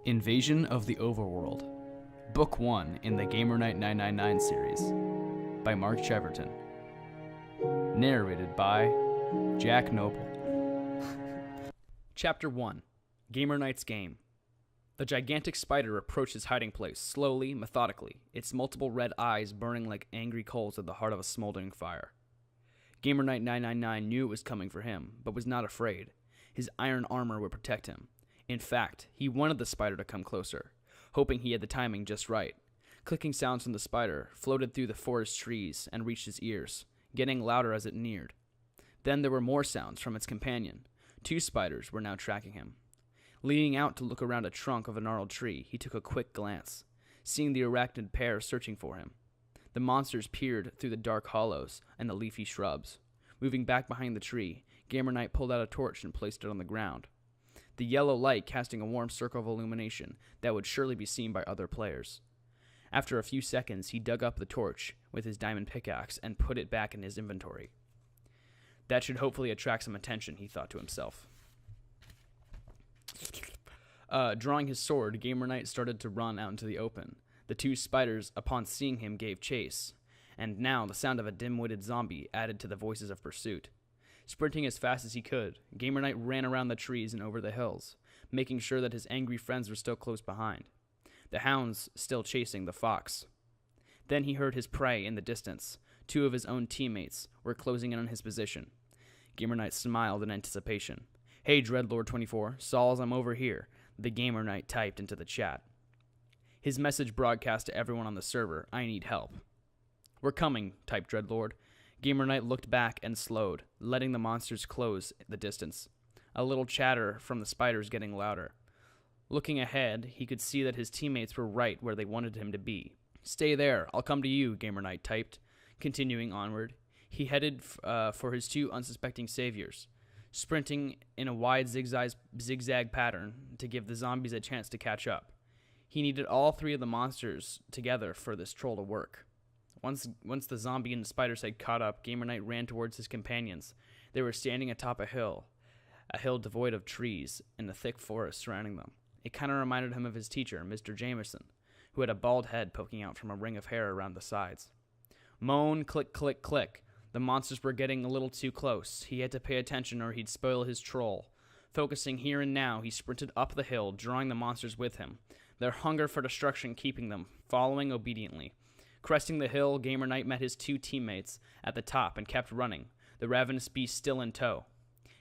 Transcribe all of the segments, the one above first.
Invasion of the Overworld, Book 1 in the Gamernight 999 series, by Mark Cheverton. Narrated by Jack Noble. Chapter 1, Gamernight's Game. The gigantic spider approached his hiding place, slowly, methodically, its multiple red eyes burning like angry coals at the heart of a smoldering fire. Gamernight 999 knew it was coming for him, but was not afraid. His iron armor would protect him. In fact, he wanted the spider to come closer, hoping he had the timing just right. Clicking sounds from the spider floated through the forest trees and reached his ears, getting louder as it neared. Then there were more sounds from its companion. 2 spiders were now tracking him. Leaning out to look around a trunk of a gnarled tree, he took a quick glance, seeing the arachnid pair searching for him. The monsters peered through the dark hollows and the leafy shrubs. Moving back behind the tree, Gamernight pulled out a torch and placed it on the ground, the yellow light casting a warm circle of illumination that would surely be seen by other players. After a few seconds, he dug up the torch with his diamond pickaxe and put it back in his inventory. That should hopefully attract some attention, he thought to himself. Drawing his sword, Gamernight started to run out into the open. The 2 spiders, upon seeing him, gave chase, and now the sound of a dim-witted zombie added to the voices of pursuit. Sprinting as fast as he could, Gamernight ran around the trees and over the hills, making sure that his angry friends were still close behind, the hounds still chasing the fox. Then he heard his prey in the distance. 2 of his own teammates were closing in on his position. Gamernight smiled in anticipation. "Hey, Dreadlord24, Sauls, I'm over here," the Gamernight typed into the chat. His message broadcast to everyone on the server, "I need help." "We're coming," typed Dreadlord. Gamernight looked back and slowed, letting the monsters close the distance. A little chatter from the spiders getting louder. Looking ahead, he could see that his teammates were right where they wanted him to be. "Stay there, I'll come to you," Gamernight typed. Continuing onward, he headed for his 2 unsuspecting saviors, sprinting in a wide zigzag pattern to give the zombies a chance to catch up. He needed all 3 of the monsters together for this troll to work. Once the zombie and the spiders had caught up, Gamernight ran towards his companions. They were standing atop a hill devoid of trees and the thick forest surrounding them. It kind of reminded him of his teacher, Mr. Jameson, who had a bald head poking out from a ring of hair around the sides. Moan, click, click, click. The monsters were getting a little too close. He had to pay attention or he'd spoil his troll. Focusing here and now, he sprinted up the hill, drawing the monsters with him, their hunger for destruction keeping them, following obediently. Cresting the hill, Gamernight met his 2 teammates at the top and kept running, the ravenous beast still in tow.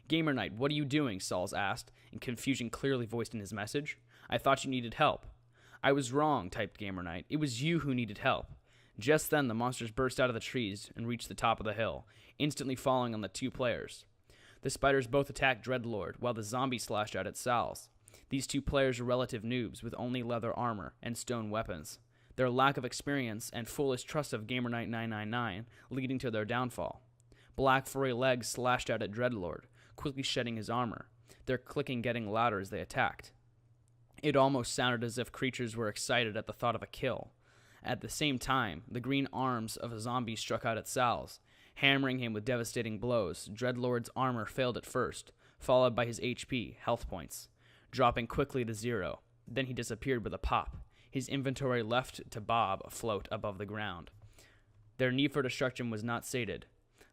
"Gamernight, what are you doing?" Sauls asked, in confusion clearly voiced in his message. "I thought you needed help." "I was wrong," typed Gamernight. "It was you who needed help." Just then, the monsters burst out of the trees and reached the top of the hill, instantly falling on the 2 players. The spiders both attacked Dreadlord, while the zombie slashed out at Sauls. These 2 players were relative noobs with only leather armor and stone weapons, their lack of experience and foolish trust of Gamernight 999 leading to their downfall. Black furry legs slashed out at Dreadlord, quickly shedding his armor, their clicking getting louder as they attacked. It almost sounded as if creatures were excited at the thought of a kill. At the same time, the green arms of a zombie struck out at Sauls, hammering him with devastating blows. Dreadlord's armor failed at first, followed by his HP, health points, dropping quickly to 0. Then he disappeared with a pop, his inventory left to bob afloat above the ground. Their need for destruction was not sated.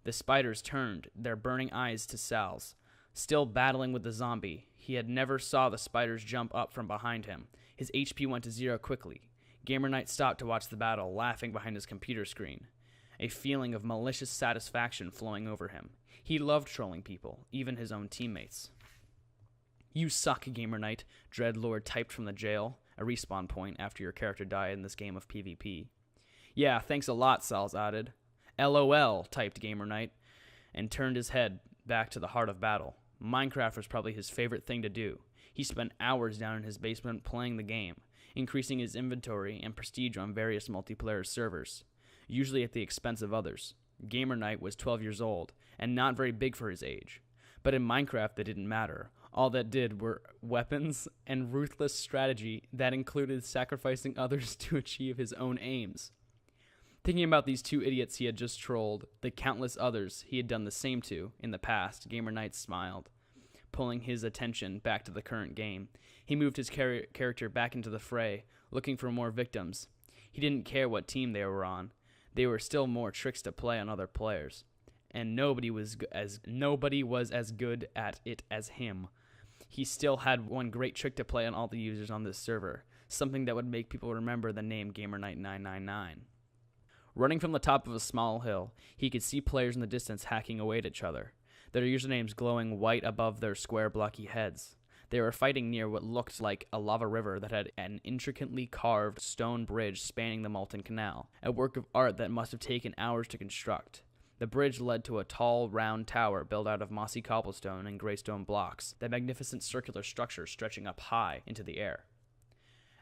The spiders turned their burning eyes to Sauls, still battling with the zombie. He had never saw the spiders jump up from behind him. His HP went to 0 quickly. Gamernight stopped to watch the battle, laughing behind his computer screen, a feeling of malicious satisfaction flowing over him. He loved trolling people, even his own teammates. "You suck, Gamernight," Dreadlord typed from the jail, a respawn point after your character died in this game of PvP. "Yeah, thanks a lot," Sauls added. "LOL," typed Gamernight, and turned his head back to the heart of battle. Minecraft was probably his favorite thing to do. He spent hours down in his basement playing the game, increasing his inventory and prestige on various multiplayer servers, usually at the expense of others. Gamernight was 12 years old, and not very big for his age. But in Minecraft, that didn't matter. All that did were weapons and ruthless strategy that included sacrificing others to achieve his own aims. Thinking about these 2 idiots he had just trolled, the countless others he had done the same to in the past, Gamernight smiled. pulling his attention back to the current game. He moved his character back into the fray, looking for more victims. He didn't care what team they were on. There were still more tricks to play on other players, and nobody was as good at it as him. He still had one great trick to play on all the users on this server, something that would make people remember the name GamerKnight999. Running from the top of a small hill, he could see players in the distance hacking away at each other, their usernames glowing white above their square blocky heads. They were fighting near what looked like a lava river that had an intricately carved stone bridge spanning the Malton Canal, a work of art that must have taken hours to construct. The bridge led to a tall, round tower built out of mossy cobblestone and gray stone blocks, the magnificent circular structure stretching up high into the air.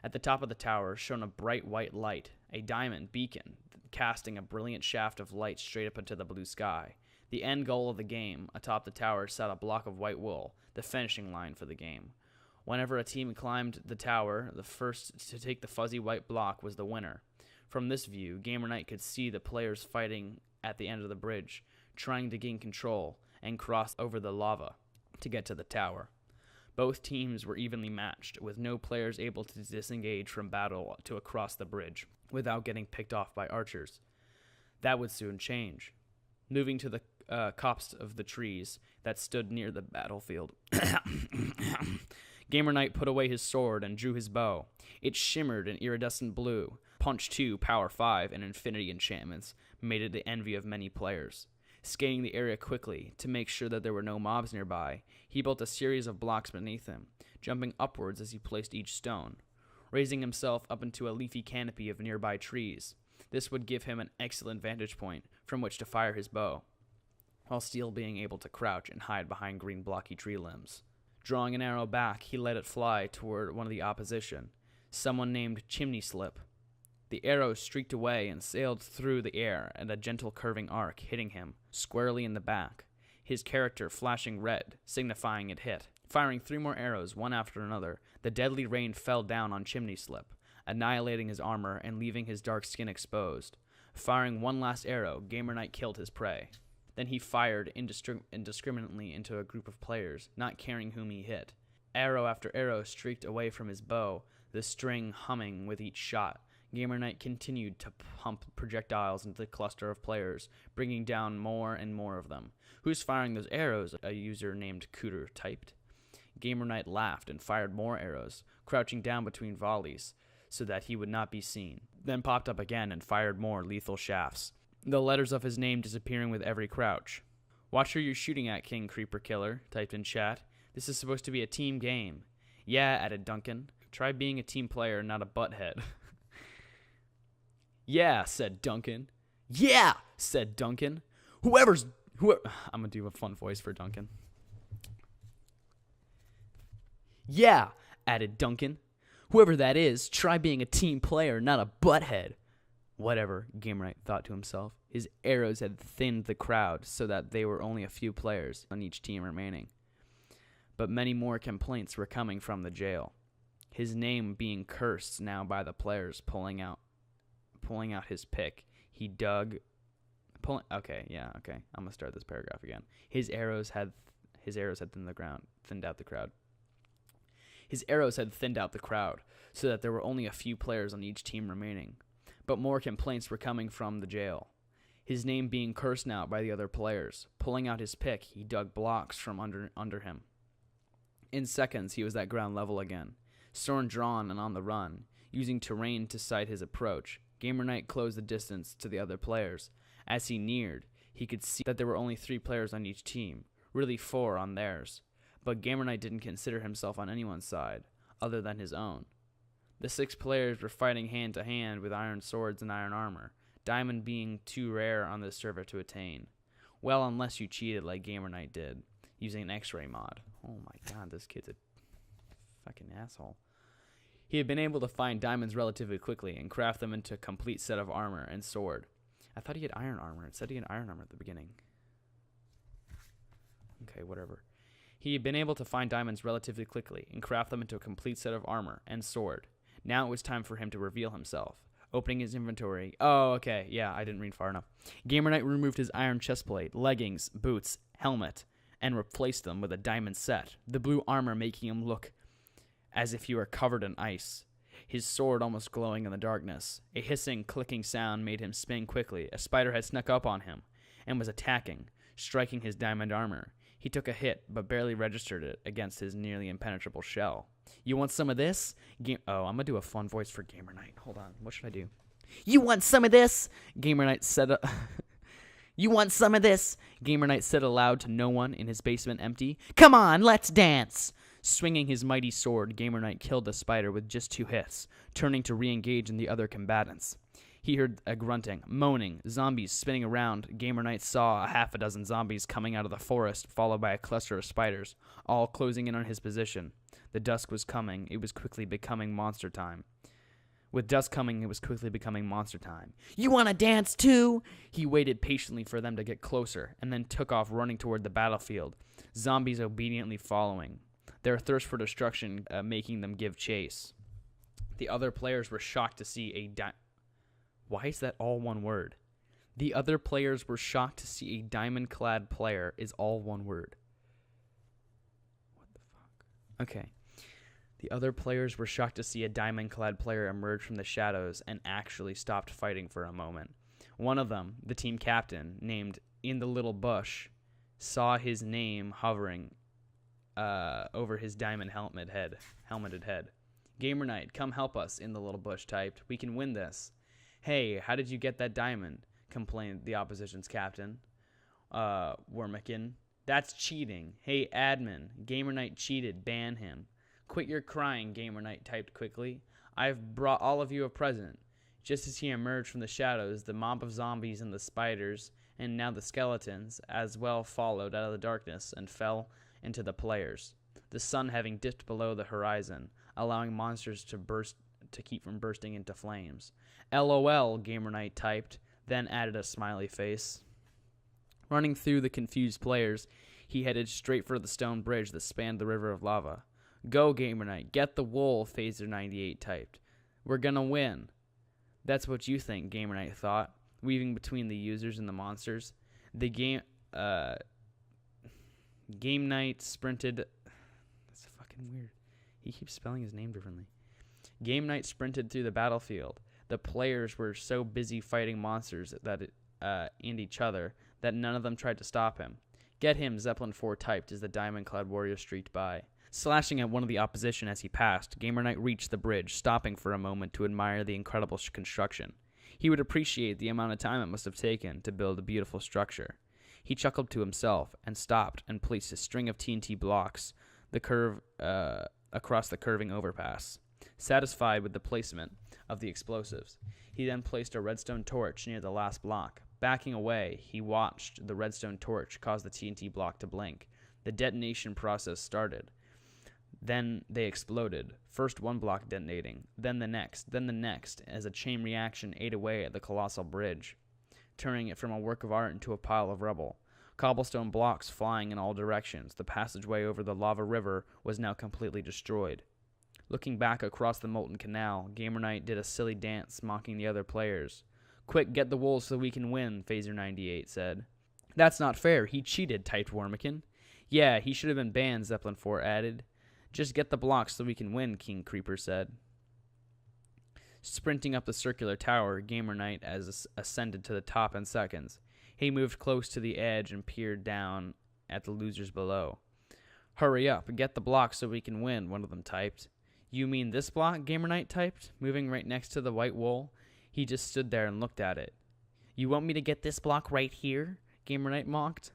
At the top of the tower shone a bright white light, a diamond beacon, casting a brilliant shaft of light straight up into the blue sky. The end goal of the game, atop the tower, sat a block of white wool, the finishing line for the game. Whenever a team climbed the tower, the first to take the fuzzy white block was the winner. From this view, GamerKnight could see the players fighting at the end of the bridge, trying to gain control and cross over the lava to get to the tower. Both teams were evenly matched, with no players able to disengage from battle to across the bridge without getting picked off by archers. That would soon change. Moving to the copse of the trees that stood near the battlefield, GamerKnight put away his sword and drew his bow. It shimmered in iridescent blue. Punch 2, Power 5, and Infinity enchantments made it the envy of many players. Scanning the area quickly to make sure that there were no mobs nearby, he built a series of blocks beneath him, jumping upwards as he placed each stone, raising himself up into a leafy canopy of nearby trees. This would give him an excellent vantage point from which to fire his bow, while still being able to crouch and hide behind green blocky tree limbs. Drawing an arrow back, he let it fly toward one of the opposition, someone named Chimney Slip. The arrow streaked away and sailed through the air at a gentle curving arc, hitting him squarely in the back, his character flashing red, signifying it hit. Firing 3 more arrows, one after another, the deadly rain fell down on Chimney Slip, annihilating his armor and leaving his dark skin exposed. Firing one last arrow, GamerKnight killed his prey. Then he fired indiscriminately into a group of players, not caring whom he hit. Arrow after arrow streaked away from his bow, the string humming with each shot. GamerKnight continued to pump projectiles into the cluster of players, bringing down more and more of them. "Who's firing those arrows?" a user named Cooter typed. GamerKnight laughed and fired more arrows, crouching down between volleys so that he would not be seen, then popped up again and fired more lethal shafts, the letters of his name disappearing with every crouch. "Watch who you're shooting at, King Creeper Killer," typed in chat. "This is supposed to be a team game." "Yeah," added Duncan. "Try being a team player, not a butthead." "Yeah," said Duncan. "Yeah," said Duncan. Whoever I'm gonna do a fun voice for Duncan. "Yeah," added Duncan. "Whoever that is, try being a team player, not a butthead." Whatever, GamerKnight thought to himself. His arrows had thinned the crowd so that there were only a few players on each team remaining. But many more complaints were coming from the jail, his name being cursed now by the players pulling out his pick. I'm gonna start this paragraph again. His arrows had thinned out the crowd. His arrows had thinned out the crowd, so that there were only a few players on each team remaining. But more complaints were coming from the jail, his name being cursed now by the other players. Pulling out his pick, he dug blocks from under him. In seconds, he was at ground level again, sword drawn and on the run, using terrain to sight his approach. GamerKnight closed the distance to the other players. As he neared, he could see that there were only 3 players on each team, really 4 on theirs. But GamerKnight didn't consider himself on anyone's side, other than his own. The 6 players were fighting hand to hand with iron swords and iron armor, diamond being too rare on this server to attain. Well, unless you cheated like GamerKnight did, using an X-ray mod. Oh my god, this kid's a fucking asshole. He had been able to find diamonds relatively quickly and craft them into a complete set of armor and sword. I thought he had iron armor. It said he had iron armor at the beginning. Okay, whatever. He had been able to find diamonds relatively quickly and craft them into a complete set of armor and sword. Now it was time for him to reveal himself. Opening his inventory. Oh, okay. Yeah, I didn't read far enough. GamerKnight removed his iron chestplate, leggings, boots, helmet, and replaced them with a diamond set, the blue armor making him look as if he were covered in ice, his sword almost glowing in the darkness. A hissing, clicking sound made him spin quickly. A spider had snuck up on him and was attacking, striking his diamond armor. He took a hit, but barely registered it against his nearly impenetrable shell. You want some of this? I'm going to do a fun voice for Gamer Knight. Hold on. What should I do? You want some of this? Gamer Knight said... You want some of this? Gamer Knight said aloud to no one in his basement empty. Come on, let's dance! Swinging his mighty sword, Gamer Knight killed the spider with just 2 hits, turning to re-engage in the other combatants. He heard a grunting, moaning, zombies spinning around. Gamer Knight saw a half a dozen zombies coming out of the forest, followed by a cluster of spiders, all closing in on his position. The dusk was coming. It was quickly becoming monster time. With dusk coming, it was quickly becoming monster time. You want to dance too? He waited patiently for them to get closer, and then took off running toward the battlefield, zombies obediently following, their thirst for destruction making them give chase. The other players were shocked to see Why is that all one word? The other players were shocked to see a diamond-clad player is all one word. What the fuck? Okay. The other players were shocked to see a diamond-clad player emerge from the shadows and actually stopped fighting for a moment. One of them, the team captain, named In the Little Bush, saw his name hovering over his diamond helmeted head. Gamer Knight, come help us, In the Little Bush typed. We can win this. Hey, how did you get that diamond? Complained the opposition's captain. Wormikin. That's cheating. Hey, admin, Gamer Knight cheated. Ban him. Quit your crying, Gamer Knight typed quickly. I've brought all of you a present. Just as he emerged from the shadows, the mob of zombies and the spiders, and now the skeletons, as well followed out of the darkness and fell into the players, the sun having dipped below the horizon, allowing monsters to keep from bursting into flames. LOL, Gamer Knight typed, then added a smiley face. Running through the confused players, he headed straight for the stone bridge that spanned the river of lava. Go, Gamer Knight, get the wool, Phaser98 typed. We're gonna win. That's what you think, Gamer Knight thought, weaving between the users and the monsters. The Game Knight sprinted... That's fucking weird. He keeps spelling his name differently. Game Knight sprinted through the battlefield. The players were so busy fighting monsters and each other that none of them tried to stop him. Get him, Zeppelin 4 typed as the diamond-clad warrior streaked by. Slashing at one of the opposition as he passed, Gamer Knight reached the bridge, stopping for a moment to admire the incredible construction. He would appreciate the amount of time it must have taken to build a beautiful structure. He chuckled to himself and stopped and placed a string of TNT blocks across the curving overpass. Satisfied with the placement of the explosives, he then placed a redstone torch near the last block. Backing away, he watched the redstone torch cause the TNT block to blink. The detonation process started. Then they exploded, first one block detonating, then the next, as a chain reaction ate away at the colossal bridge, turning it from a work of art into a pile of rubble. Cobblestone blocks flying in all directions, the passageway over the lava river was now completely destroyed. Looking back across the molten canal, Gamer Knight did a silly dance, mocking the other players. Quick, get the wool so we can win, Phaser98 said. That's not fair, he cheated, typed Wormikin. Yeah, he should have been banned, Zeppelin 4 added. Just get the blocks so we can win, King Creeper said. Sprinting up the circular tower, Gamer Knight ascended to the top in seconds. He moved close to the edge and peered down at the losers below. Hurry up, get the blocks so we can win, one of them typed. You mean this block, Gamer Knight typed, moving right next to the white wool. He just stood there and looked at it. You want me to get this block right here? Gamer Knight mocked.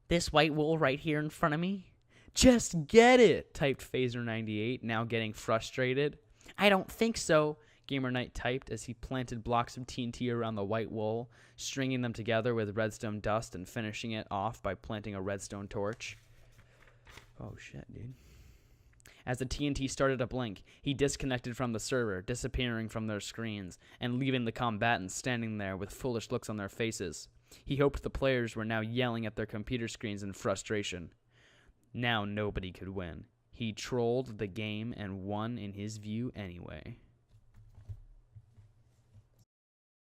This white wool right here in front of me? Just get it, typed Phaser98, now getting frustrated. I don't think so, Gamer Knight typed as he planted blocks of TNT around the white wool, stringing them together with redstone dust and finishing it off by planting a redstone torch. Oh shit, dude. As the TNT started to blink, he disconnected from the server, disappearing from their screens, and leaving the combatants standing there with foolish looks on their faces. He hoped the players were now yelling at their computer screens in frustration. Now nobody could win. He trolled the game and won in his view anyway.